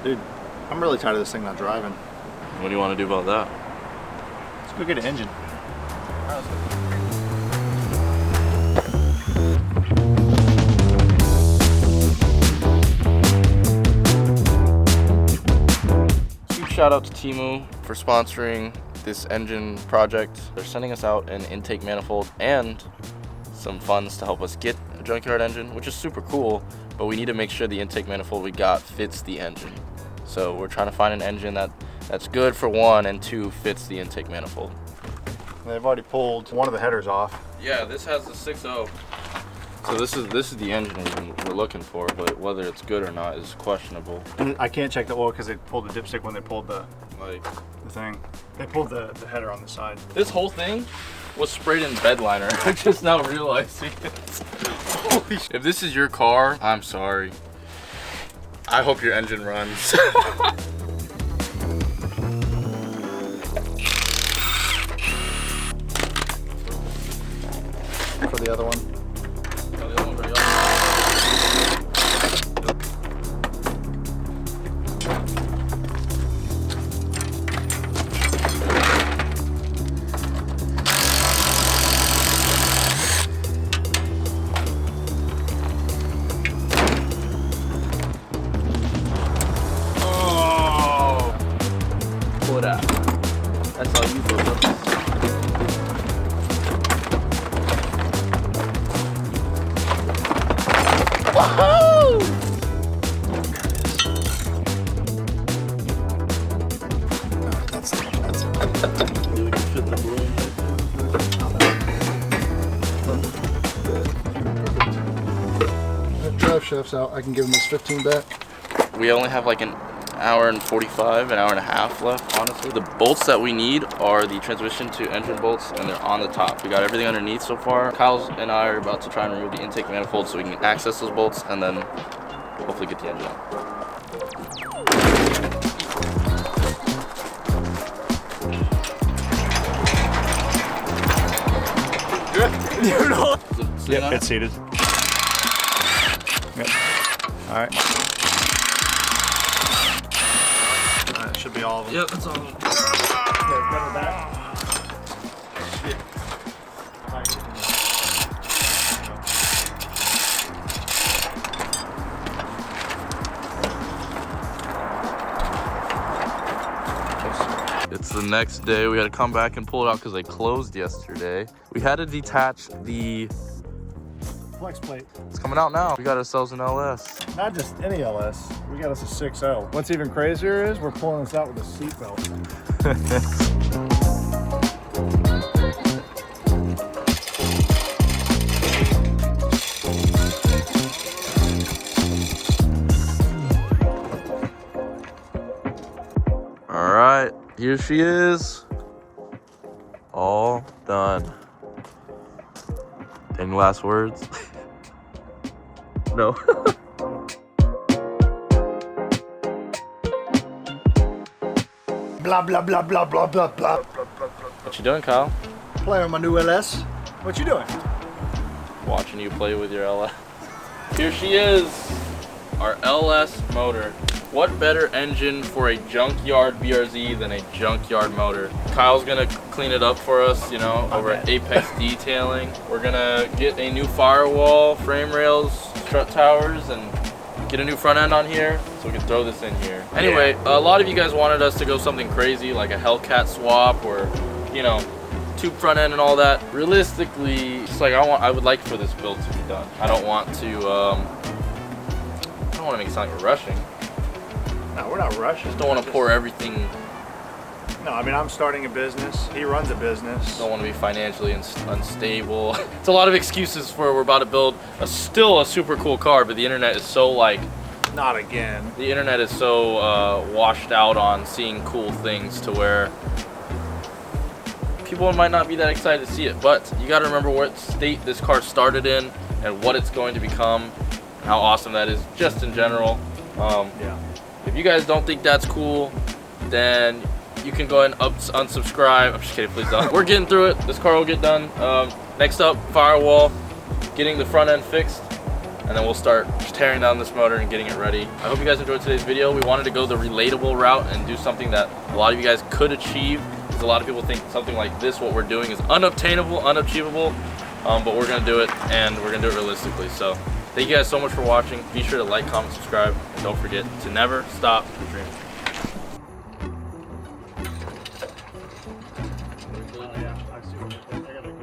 Dude, I'm really tired of this thing not driving. What do you want to do about that? Let's go get an engine. Huge shout out to Temu for sponsoring this engine project. They're sending us out an intake manifold and some funds to help us get a junkyard engine, which is super cool, but we need to make sure the intake manifold we got fits the engine. So we're trying to find an engine that's good for one and two fits the intake manifold. They've already pulled one of the headers off. Yeah, this has the 6.0. So this is the engine we're looking for, but whether it's good or not is questionable. And I can't check the oil because they pulled the dipstick when they pulled the thing. They pulled the header on the side. This whole thing was sprayed in bed liner. I'm just now realizing it. Holy shit. If this is your car, I'm sorry. I hope your engine runs. For the other one. Oh, the other one's already pull it out. That's all you do. Woohoo! That's drive shaft's out. I can give him this 15 back. We only have like an hour and 45, an hour and a half left, honestly. The bolts that we need are the transmission to engine bolts, and they're on the top. We got everything underneath so far. Kyle and I are about to try and remove the intake manifold so we can access those bolts and then hopefully get the engine out. Yep, it's seated. Yep. All right. That should be all of them. Yep, that's all of them. Better back. Shit. It's the next day. We had to come back and pull it out because they closed yesterday. We had to detach the Flex plate. It's coming out now. We got ourselves an LS. Not just any LS. We got us a 6.0. What's even crazier is we're pulling this out with a seatbelt. All right, here she is. All done. Any last words? No. Blah, blah, blah, blah, blah, blah, blah. What you doing, Kyle? Playing on my new LS. What you doing? Watching you play with your LS. Here she is, our LS motor. What better engine for a junkyard BRZ than a junkyard motor? Kyle's gonna clean it up for us, you know, over at Apex Detailing. We're gonna get a new firewall, frame rails, strut towers, and get a new front end on here so we can throw this in here. Anyway, a lot of you guys wanted us to go something crazy like a Hellcat swap or, you know, tube front end and all that. Realistically, it's like I would like for this build to be done. I don't want to make it sound like we're rushing. No, we're not rushing. Just don't want to pour everything. No, I mean, I'm starting a business. He runs a business. Don't want to be financially unstable. It's a lot of excuses for we're about to build still a super cool car, but the internet is so like... Not again. The internet is so washed out on seeing cool things to where people might not be that excited to see it. But you got to remember what state this car started in and what it's going to become, and how awesome that is just in general. Yeah. If you guys don't think that's cool, then you can go ahead and unsubscribe. I'm just kidding, please don't. We're getting through it. This car will get done. Next up, firewall, getting the front end fixed. and then we'll start tearing down this motor and getting it ready. I hope you guys enjoyed today's video. We wanted to go the relatable route and do something that a lot of you guys could achieve, because a lot of people think something like this, what we're doing, is unobtainable, unachievable, but we're gonna do it, and we're gonna do it realistically. So thank you guys so much for watching. Be sure to like, comment, subscribe, and don't forget to never stop dreaming. Oh, yeah, I see what you're saying.